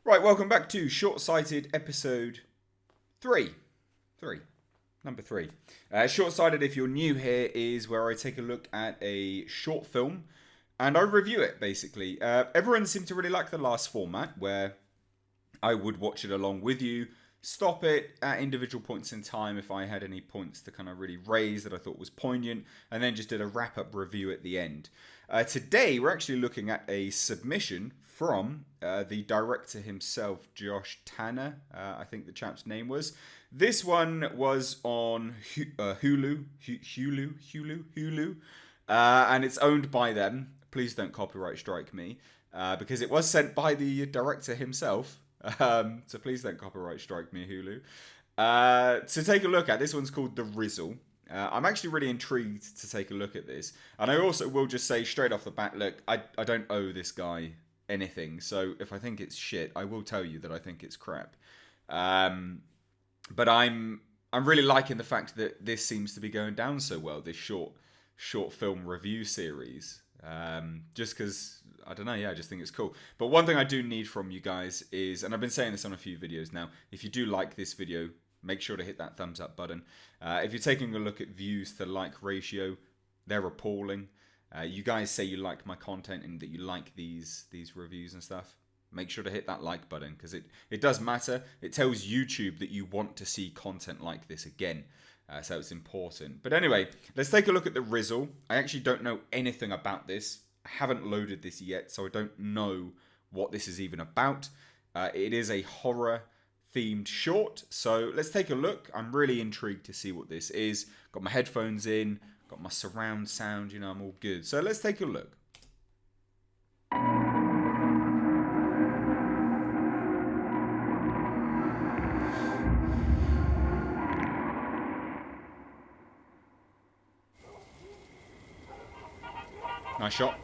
Right, welcome back to Short-Sighted episode 3. 3. Number 3. Short-Sighted, if you're new here, is where I take a look at a short film and I review it, basically. Everyone seemed to really like the last format, where I would watch it along with you, stop it at individual points in time if I had any points to kind of really raise that I thought was poignant, and then just did a wrap-up review at the end. Today, we're actually looking at a submission from the director himself, Josh Tanner, I think the chap's name was. This one was on Hulu, and it's owned by them. Please don't copyright strike me, because it was sent by the director himself. So please don't copyright strike me, Hulu. To take a look at, this one's called The Rizzle. I'm actually really intrigued to take a look at this. And I also will just say straight off the bat, look, I don't owe this guy anything. So if I think it's shit, I will tell you that I think it's crap. But I'm really liking the fact that this seems to be going down so well, this short film review series. Just because, I don't know, yeah, I just think it's cool. But one thing I do need from you guys is, and I've been saying this on a few videos now, if you do like this video, make sure to hit that thumbs up button. If you're taking a look at views to like ratio, they're appalling. You guys say you like my content and that you like these reviews and stuff. Make sure to hit that like button, because it does matter. It tells YouTube that you want to see content like this again. So it's important. But anyway, let's take a look at The Rizzle. I actually don't know anything about this. I haven't loaded this yet, so I don't know what this is even about. It is a horror-themed short, so let's take a look. I'm really intrigued to see what this is. Got my headphones in, got my surround sound, I'm all good. So let's take a look. Nice shot.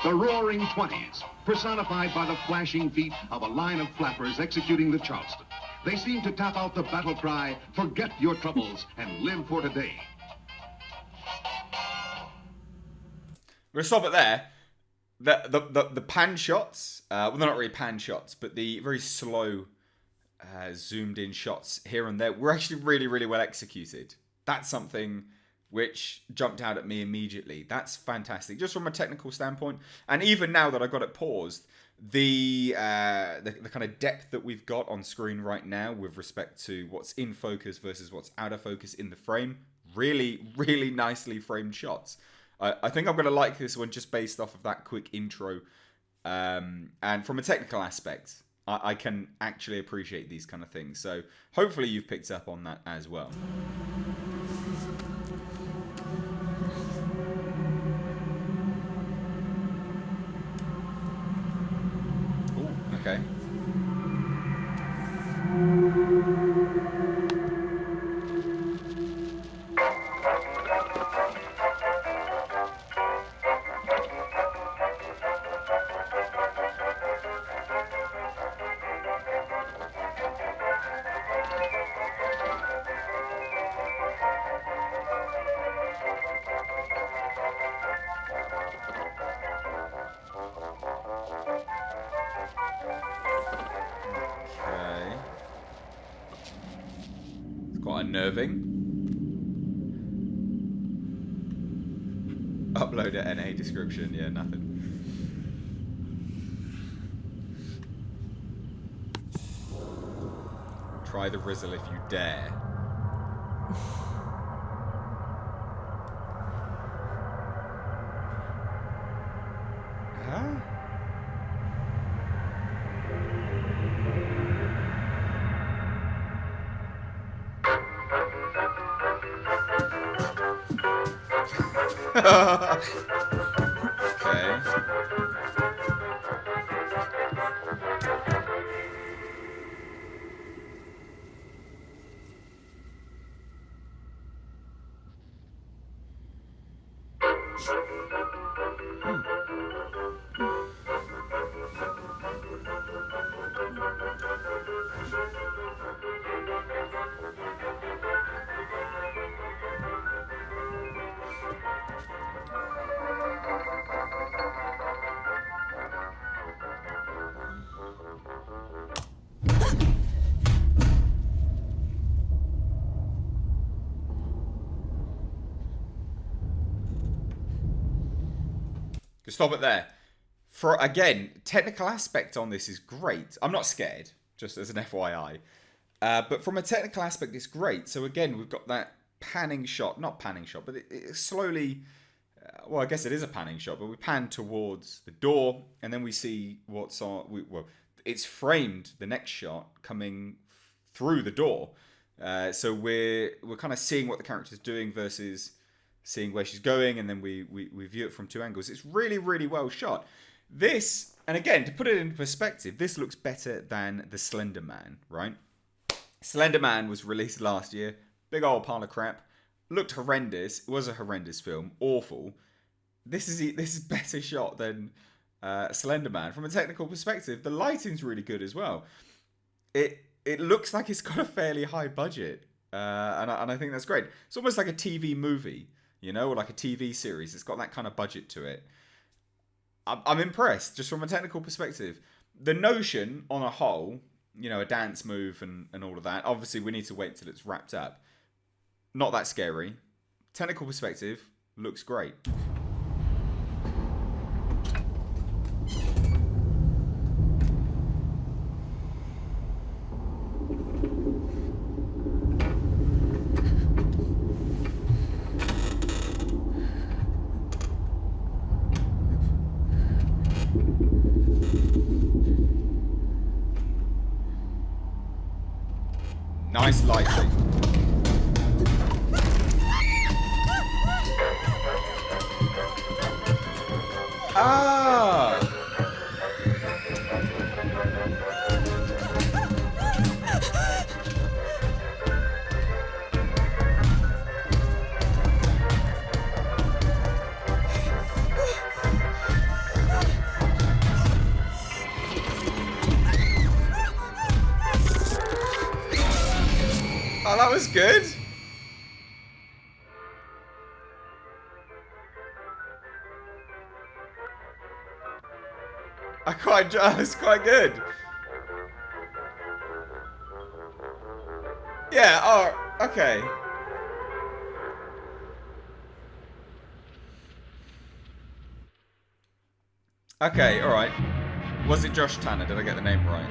The Roaring Twenties, personified by the flashing feet of a line of flappers executing the Charleston. They seem to tap out the battle cry, forget your troubles and live for today. We're going to stop it there. The pan shots, well, they're not really pan shots, but the very slow zoomed in shots here and there were actually really, really well executed. That's something which jumped out at me immediately. That's fantastic, just from a technical standpoint. And even now that I got it paused, the kind of depth that we've got on screen right now with respect to what's in focus versus what's out of focus in the frame, really, really nicely framed shots. I think I'm going to like this one just based off of that quick intro. And from a technical aspect, I can actually appreciate these kind of things. So hopefully you've picked up on that as well. Okay. Quite unnerving. Upload at NA description, yeah, nothing. Try the Rizzle if you dare. Huh? Okay. Stop it there. For again, technical aspect on this is great. I'm not scared, just as an FYI. But from a technical aspect, it's great. So again, we've got that panning shot, not panning shot, but it slowly. Well, I guess it is a panning shot, but we pan towards the door, and then we see what's on. Well, it's framed. The next shot coming through the door, so we're kind of seeing what the character's doing versus seeing where she's going, and then we view it from two angles. It's really, really well shot. This, and again, to put it into perspective, this looks better than the Slender Man, right? Slender Man was released last year. Big old pile of crap. Looked horrendous. It was a horrendous film. Awful. This is better shot than Slender Man. From a technical perspective, the lighting's really good as well. It looks like it's got a fairly high budget. And I think that's great. It's almost like a TV movie, you know, or like a TV series. It's got that kind of budget to it. I'm impressed, just from a technical perspective. The notion, on a whole, you know, a dance move and all of that, obviously we need to wait till it's wrapped up. Not that scary. Technical perspective, looks great. Nice lighting. Ah! Oh, that was good. That's quite good. Yeah, oh, okay. Okay, alright. Was it Josh Tanner? Did I get the name right?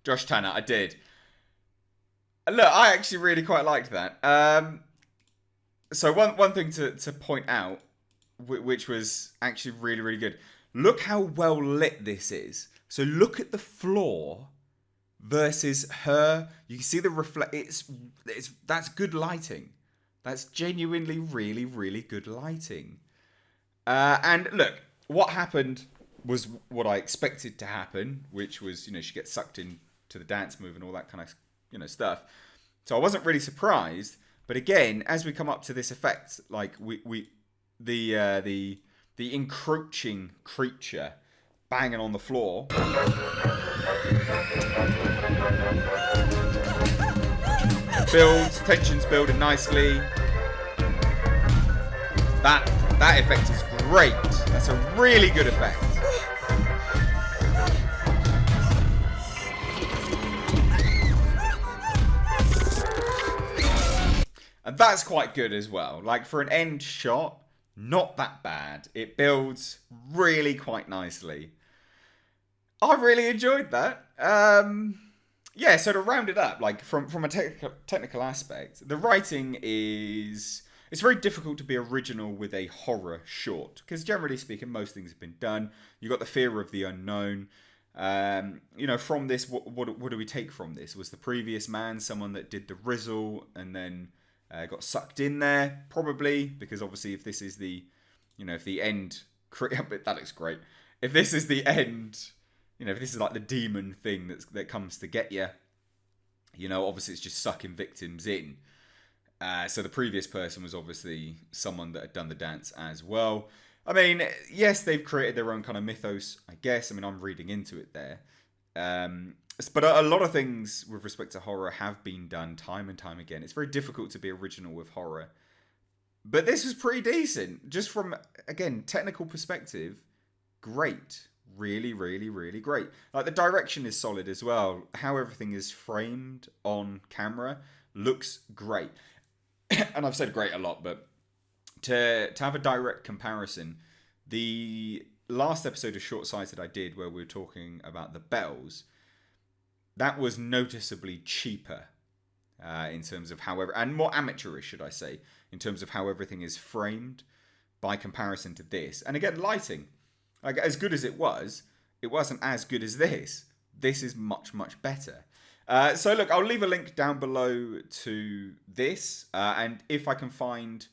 Josh Tanner, I did. Look, I actually really quite liked that. So one thing to point out, which was actually really, really good. Look how well lit this is. So look at the floor versus her. You can see the reflect. That's good lighting. That's genuinely really, really good lighting. And look, what happened was what I expected to happen, which was, you know, she gets sucked into the dance move and all that kind of, you know, stuff. So I wasn't really surprised. But again, as we come up to this effect, like the encroaching creature banging on the floor. Builds, tension's building nicely. That effect is great. That's a really good effect. And that's quite good as well. Like, for an end shot, not that bad. It builds really quite nicely. I really enjoyed that. Yeah, so to round it up, like from a technical aspect, the writing is... It's very difficult to be original with a horror short, because generally speaking, most things have been done. You got the fear of the unknown. You know, from this, what do we take from this? Was the previous man someone that did the Rizzle and then got sucked in there? Probably, because obviously if this is the, you know, if the end... That looks great. If this is the end, you know, if this is like the demon thing that comes to get you, you know, obviously it's just sucking victims in. So the previous person was obviously someone that had done the dance as well. I mean, yes, they've created their own kind of mythos, I guess. I mean, I'm reading into it there. But a lot of things with respect to horror have been done time and time again. It's very difficult to be original with horror. But this was pretty decent. Just from, again, technical perspective, great. Really, really, really great. Like, the direction is solid as well. How everything is framed on camera looks great. And I've said great a lot, but to have a direct comparison, the last episode of Short Sighted I did, where we were talking about the bells, that was noticeably cheaper in terms of and more amateurish, should I say, in terms of how everything is framed by comparison to this. And again, lighting, like, as good as it wasn't as good as this. This is much, much better. So look, I'll leave a link down below to this, and if I can find,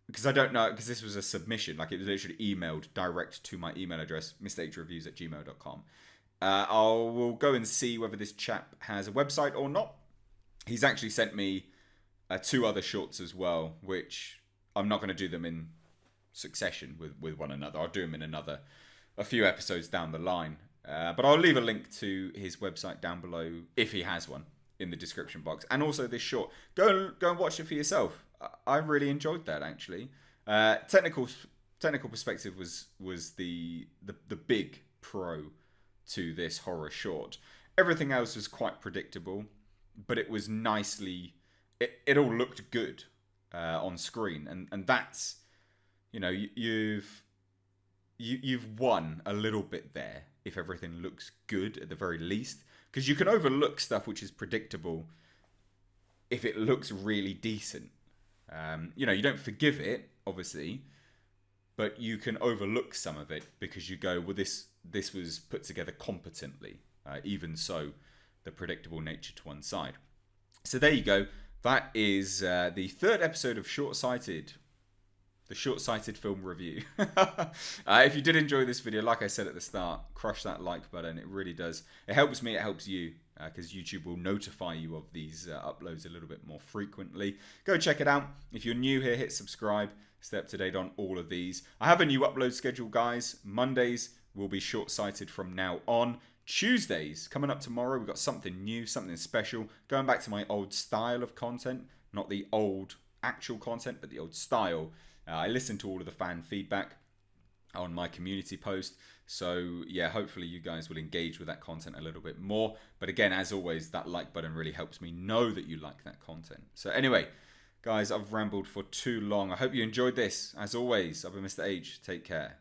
because I don't know, because this was a submission, like it was literally emailed direct to my email address, mrhreviews@gmail.com. I will go and see whether this chap has a website or not. He's actually sent me 2 other shorts as well, which I'm not going to do them in succession with one another. I'll do them in a few episodes down the line. But I'll leave a link to his website down below, if he has one, in the description box. And also this short. Go and watch it for yourself. I really enjoyed that, actually. Technical perspective was the big pro to this horror short. Everything else was quite predictable, but it was nicely... It all looked good on screen. And that's... You know, you've won a little bit there if everything looks good at the very least, because you can overlook stuff which is predictable if it looks really decent. You know, you don't forgive it, obviously, but you can overlook some of it because you go, well, this was put together competently. Even so, the predictable nature to one side. So there you go. That is the 3rd episode of Short Sighted. The Short-Sighted film review. If you did enjoy this video, like I said at the start, crush that like button. It really does. It helps me, it helps you, because YouTube will notify you of these uploads a little bit more frequently. Go check it out. If you're new here, hit subscribe. Stay up to date on all of these. I have a new upload schedule, guys. Mondays will be Short-Sighted from now on. Tuesdays, coming up tomorrow, we've got something new, something special. Going back to my old style of content. Not the old actual content, but the old style. I listened to all of the fan feedback on my community post. So yeah, hopefully you guys will engage with that content a little bit more. But again, as always, that like button really helps me know that you like that content. So anyway, guys, I've rambled for too long. I hope you enjoyed this. As always, I've been Mr. H. Take care.